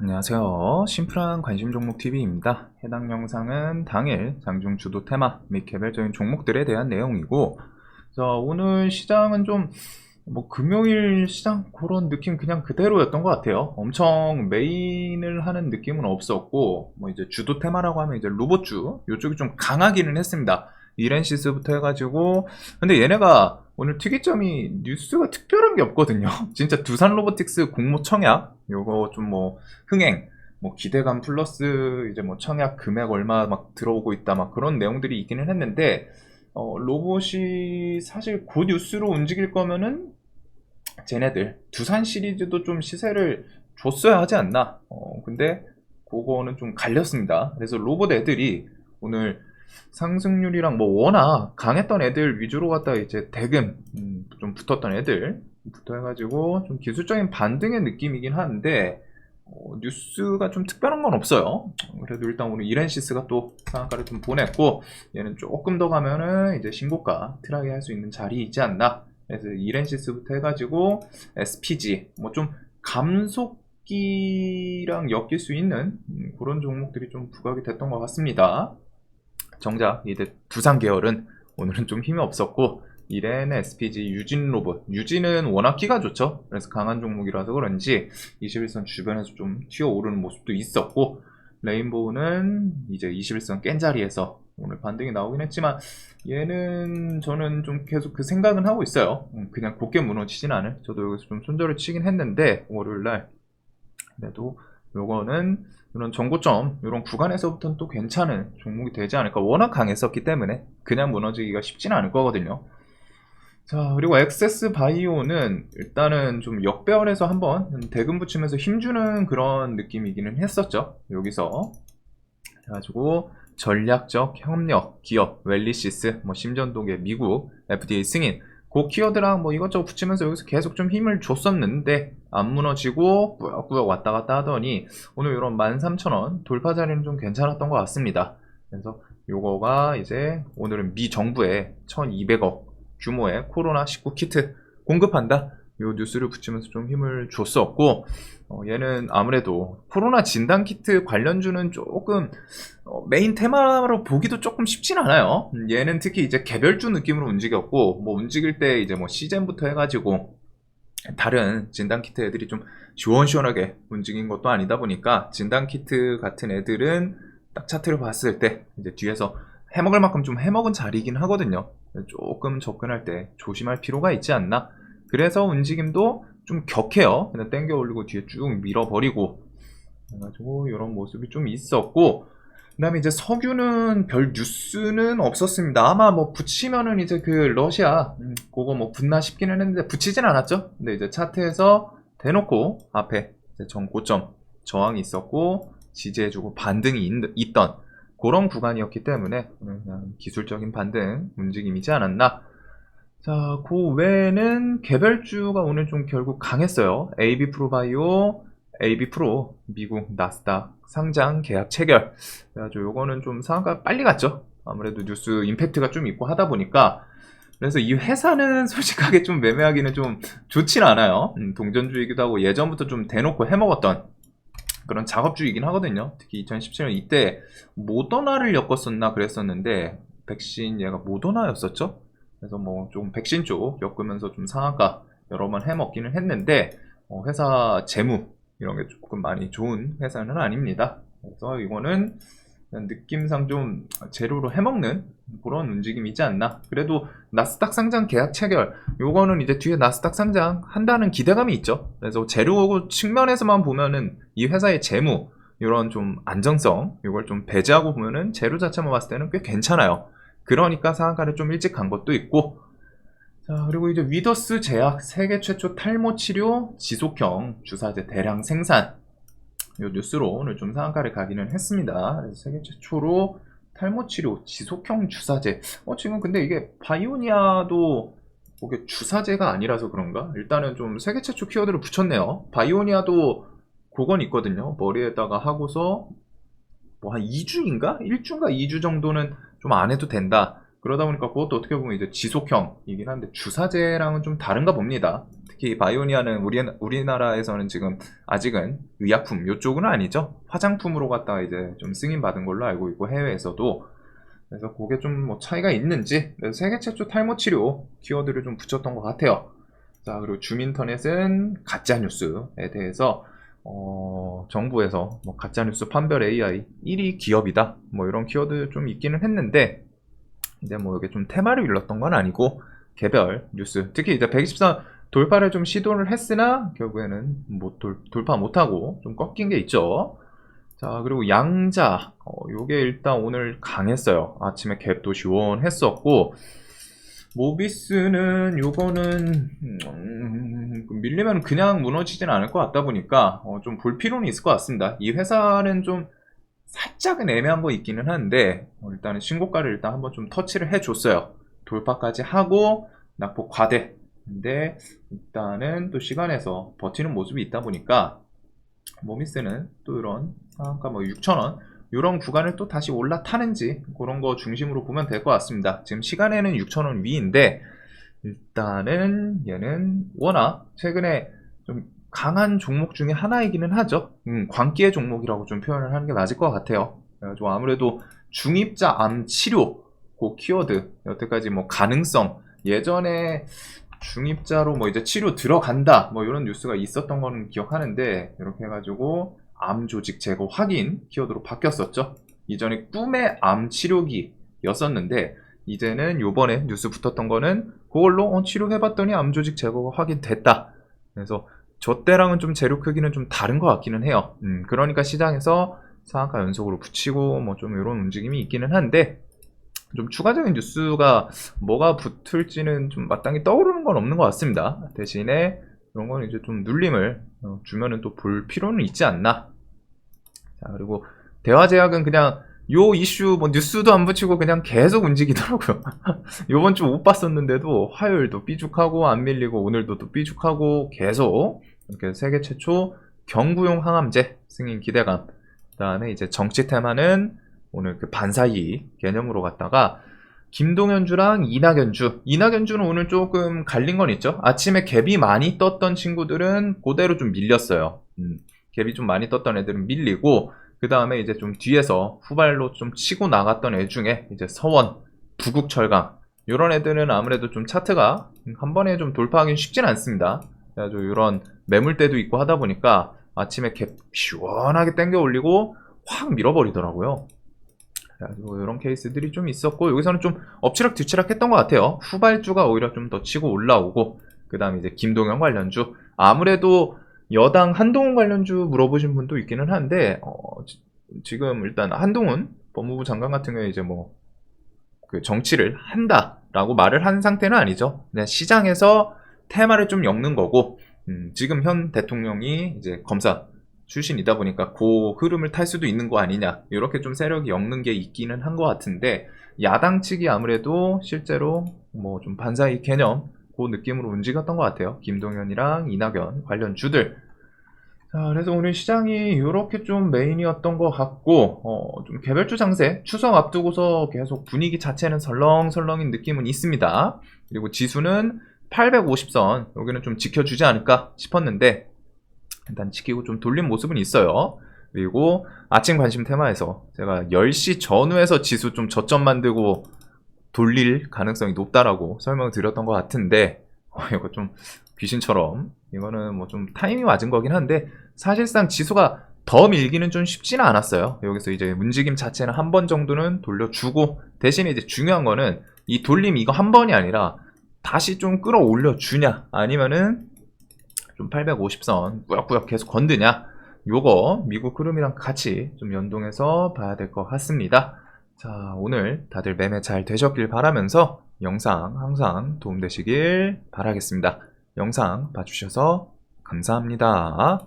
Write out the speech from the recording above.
안녕하세요. 심플한 관심 종목 TV입니다. 해당 영상은 당일 장중 주도 테마 및 개별적인 종목들에 대한 내용이고, 자, 오늘 시장은 좀 금요일 시장 그런 느낌 그냥 그대로였던 것 같아요. 엄청 메인을 하는 느낌은 없었고, 이제 주도 테마라고 하면 이제 로봇주 이쪽이 좀 강하기는 했습니다. 이렌시스부터 해가지고, 근데 얘네가 오늘 특이점이 뉴스가 특별한 게 없거든요. 진짜 두산 로보틱스 공모 청약 요거 좀 흥행 기대감 플러스 이제 청약 금액 얼마 막 들어오고 있다 막 그런 내용들이 있기는 했는데, 로봇이 사실 그 뉴스로 움직일 거면은 쟤네들 두산 시리즈도 좀 시세를 줬어야 하지 않나. 근데 그거는 좀 갈렸습니다. 그래서 로봇 애들이 오늘 상승률이랑 워낙 강했던 애들 위주로 갖다 이제 대금 좀 붙었던 애들부터 해가지고 좀 기술적인 반등의 느낌이긴 한데, 뉴스가 좀 특별한 건 없어요. 그래도 일단 오늘 이렌시스가 또 상한가를 좀 보냈고, 얘는 조금 더 가면은 이제 신고가 트라이 할 수 있는 자리이지 않나. 그래서 이렌시스부터 해가지고 SPG 좀 감속기랑 엮일 수 있는 그런 종목들이 좀 부각이 됐던 것 같습니다. 정작 이제 두산 계열은 오늘은 좀 힘이 없었고, 이렌, SPG, 유진 로봇. 유진은 워낙 기가 좋죠. 그래서 강한 종목이라서 그런지 21선 주변에서 좀 튀어오르는 모습도 있었고, 레인보우는 이제 21선 깬 자리에서 오늘 반등이 나오긴 했지만, 얘는 저는 좀 계속 그 생각은 하고 있어요. 그냥 곱게 무너지진 않을. 저도 여기서 좀 손절을 치긴 했는데, 월요일날. 그래도 요거는 이런 정고점 이런 구간에서부터는 또 괜찮은 종목이 되지 않을까. 워낙 강했었기 때문에 그냥 무너지기가 쉽지는 않을 거거든요. 자, 그리고 엑세스 바이오는 일단은 좀 역배열에서 한번 대금 붙이면서 힘주는 그런 느낌이기는 했었죠. 여기서 그래가지고 전략적 협력 기업 웰리시스 심전독의 미국 FDA 승인 그 키워드랑 이것저것 붙이면서 여기서 계속 좀 힘을 줬었는데 안 무너지고 꾸역꾸역 왔다 갔다 하더니 오늘 이런 13,000원 돌파 자리는 좀 괜찮았던 것 같습니다. 그래서 요거가 이제 오늘은 미 정부에 1,200억 규모의 코로나19 키트 공급한다, 요 뉴스를 붙이면서 좀 힘을 줬었고, 얘는 아무래도 코로나 진단키트 관련주는 조금 메인 테마로 보기도 조금 쉽진 않아요. 얘는 특히 이제 개별주 느낌으로 움직였고, 움직일 때 이제 시젠부터 해가지고 다른 진단키트 애들이 좀 시원시원하게 움직인 것도 아니다 보니까, 진단키트 같은 애들은 딱 차트를 봤을 때 이제 뒤에서 해먹을 만큼 좀 해먹은 자리이긴 하거든요. 조금 접근할 때 조심할 필요가 있지 않나. 그래서 움직임도 좀 격해요. 그냥 땡겨 올리고 뒤에 쭉 밀어버리고 그래가지고 이런 모습이 좀 있었고, 그 다음에 이제 석유는 별 뉴스는 없었습니다. 아마 붙이면은 이제 그 러시아 그거 붙나 싶기는 했는데 붙이진 않았죠. 근데 이제 차트에서 대놓고 앞에 이제 정고점 저항이 있었고 지지해주고 반등이 있던 그런 구간이었기 때문에 그냥 기술적인 반등 움직임이지 않았나. 자, 그 외에는 개별주가 오늘 좀 결국 강했어요. AB 프로바이오, AB 프로, 미국 나스닥 상장 계약 체결. 그래가지고 요거는 좀 상한가 빨리 갔죠. 아무래도 뉴스 임팩트가 좀 있고 하다 보니까. 그래서 이 회사는 솔직하게 좀 매매하기는 좀 좋진 않아요. 동전주이기도 하고 예전부터 좀 대놓고 해먹었던 그런 작업주이긴 하거든요. 특히 2017년 이때 모더나를 엮었었나 그랬었는데, 백신 얘가 모더나였었죠. 그래서 좀 백신 쪽 엮으면서 좀 상한가 여러 번 해먹기는 했는데, 회사 재무 이런 게 조금 많이 좋은 회사는 아닙니다. 그래서 이거는 느낌상 좀 재료로 해먹는 그런 움직임이지 않나. 그래도 나스닥 상장 계약 체결 요거는 이제 뒤에 나스닥 상장 한다는 기대감이 있죠. 그래서 재료 측면에서만 보면은 이 회사의 재무 이런 좀 안정성 이걸 좀 배제하고 보면은 재료 자체만 봤을 때는 꽤 괜찮아요. 그러니까 상한가를 좀 일찍 간 것도 있고. 자, 그리고 이제 위더스 제약 세계 최초 탈모 치료 지속형 주사제 대량 생산 요 뉴스로 오늘 좀 상한가를 가기는 했습니다. 그래서 세계 최초로 탈모 치료 지속형 주사제. 지금 근데 이게 바이오니아도 그게 주사제가 아니라서 그런가? 일단은 좀 세계 최초 키워드를 붙였네요. 바이오니아도 그건 있거든요. 머리에다가 하고서 한 2주인가? 1주인가 2주 정도는 좀 안 해도 된다. 그러다 보니까 그것도 어떻게 보면 이제 지속형이긴 한데 주사제랑은 좀 다른가 봅니다. 특히 바이오니아는 우리나라에서는 지금 아직은 의약품 요쪽은 아니죠. 화장품으로 갖다가 이제 좀 승인 받은 걸로 알고 있고 해외에서도. 그래서 그게 좀 뭐 차이가 있는지, 그래서 세계 최초 탈모 치료 키워드를 좀 붙였던 것 같아요. 자, 그리고 줌인터넷은 가짜뉴스에 대해서 정부에서 뭐 가짜뉴스 판별 AI 1위 기업이다 뭐 이런 키워드 좀 있기는 했는데, 이제 뭐 이게 좀 테마를 일렀던 건 아니고 개별 뉴스, 특히 이제 124 돌파를 좀 시도를 했으나 결국에는 뭐 돌파 못하고 좀 꺾인 게 있죠. 자, 그리고 양자, 요게 일단 오늘 강했어요. 아침에 갭도 시원했었고, 모비스는 요거는 밀리면 그냥 무너지진 않을 것 같다 보니까 좀 볼 필요는 있을 것 같습니다. 이 회사는 좀 살짝은 애매한 거 있기는 한데 일단은 신고가를 일단 한번 좀 터치를 해줬어요. 돌파까지 하고 낙폭 과대. 근데 일단은 또 시간에서 버티는 모습이 있다 보니까 모비스는 또 이런 상한가 뭐 6,000원 이런 구간을 또 다시 올라타는지 그런 거 중심으로 보면 될 것 같습니다. 지금 시간에는 6,000원 위인데 일단은 얘는 워낙 최근에 좀 강한 종목 중에 하나이기는 하죠. 광기의 종목이라고 좀 표현을 하는 게 맞을 것 같아요. 그래가지고 아무래도 중입자 암 치료 그 키워드 여태까지 뭐 가능성, 예전에 중입자로 뭐 이제 치료 들어간다 뭐 이런 뉴스가 있었던 거는 기억하는데, 이렇게 해가지고 암 조직 제거 확인 키워드로 바뀌었었죠. 이전에 꿈의 암 치료기였었는데 이제는 요번에 뉴스 붙었던 거는 그걸로 치료해봤더니 암 조직 제거가 확인됐다. 그래서 저 때랑은 좀 재료 크기는 좀 다른 것 같기는 해요. 그러니까 시장에서 상한가 연속으로 붙이고 뭐 좀 이런 움직임이 있기는 한데, 좀 추가적인 뉴스가 뭐가 붙을지는 좀 마땅히 떠오르는 건 없는 것 같습니다. 대신에 그런 건 이제 좀 눌림을 주면은 또 볼 필요는 있지 않나. 자, 그리고 대화제약은 그냥 요 이슈 뭐 뉴스도 안 붙이고 그냥 계속 움직이더라고요. 요번 주 못 봤었는데도 화요일도 삐죽하고 안 밀리고 오늘도 또 삐죽하고 계속 이렇게 세계 최초 경구용 항암제 승인 기대감. 그다음에 이제 정치 테마는 오늘 그 반사이익 개념으로 갔다가 김동현주랑 이낙연주는 오늘 조금 갈린 건 있죠. 아침에 갭이 많이 떴던 친구들은 그대로 좀 밀렸어요. 갭이 좀 많이 떴던 애들은 밀리고, 그 다음에 이제 좀 뒤에서 후발로 좀 치고 나갔던 애 중에 이제 서원, 부국철강 이런 애들은 아무래도 좀 차트가 한 번에 좀 돌파하기는 쉽진 않습니다. 그래가지고 이런 매물대도 있고 하다 보니까 아침에 갭 시원하게 당겨 올리고 확 밀어버리더라고요. 그래가지고 이런 케이스들이 좀 있었고, 여기서는 좀 엎치락 뒤치락 했던 것 같아요. 후발주가 오히려 좀 더 치고 올라오고, 그 다음에 이제 김동연 관련주, 아무래도 여당 한동훈 관련주 물어보신 분도 있기는 한데 지금 일단 한동훈 법무부 장관 같은 경우에 이제 뭐 그 정치를 한다라고 말을 한 상태는 아니죠. 그냥 시장에서 테마를 좀 엮는 거고, 지금 현 대통령이 이제 검사 출신이다 보니까 그 흐름을 탈 수도 있는 거 아니냐, 이렇게 좀 세력이 엮는 게 있기는 한 것 같은데, 야당 측이 아무래도 실제로 뭐 좀 반사이익 개념 그 느낌으로 움직였던 것 같아요. 김동연이랑 이낙연 관련 주들. 자, 그래서 오늘 시장이 이렇게 좀 메인이었던 것 같고, 좀 개별주 장세, 추석 앞두고서 계속 분위기 자체는 설렁설렁인 느낌은 있습니다. 그리고 지수는 850선, 여기는 좀 지켜주지 않을까 싶었는데 일단 지키고 좀 돌린 모습은 있어요. 그리고 아침 관심 테마에서 제가 10시 전후에서 지수 좀 저점 만들고 돌릴 가능성이 높다라고 설명을 드렸던 것 같은데, 이거 좀 귀신처럼, 이거는 뭐 좀 타이밍 맞은 거긴 한데 사실상 지수가 더 밀기는 좀 쉽지는 않았어요. 여기서 이제 움직임 자체는 한 번 정도는 돌려주고, 대신에 이제 중요한 거는 이 돌림 이거 한 번이 아니라 다시 좀 끌어올려 주냐, 아니면은 좀 850선 꾸역꾸역 계속 건드냐, 요거 미국 흐름이랑 같이 좀 연동해서 봐야 될 것 같습니다. 자, 오늘 다들 매매 잘 되셨길 바라면서 영상 항상 도움되시길 바라겠습니다. 영상 봐주셔서 감사합니다.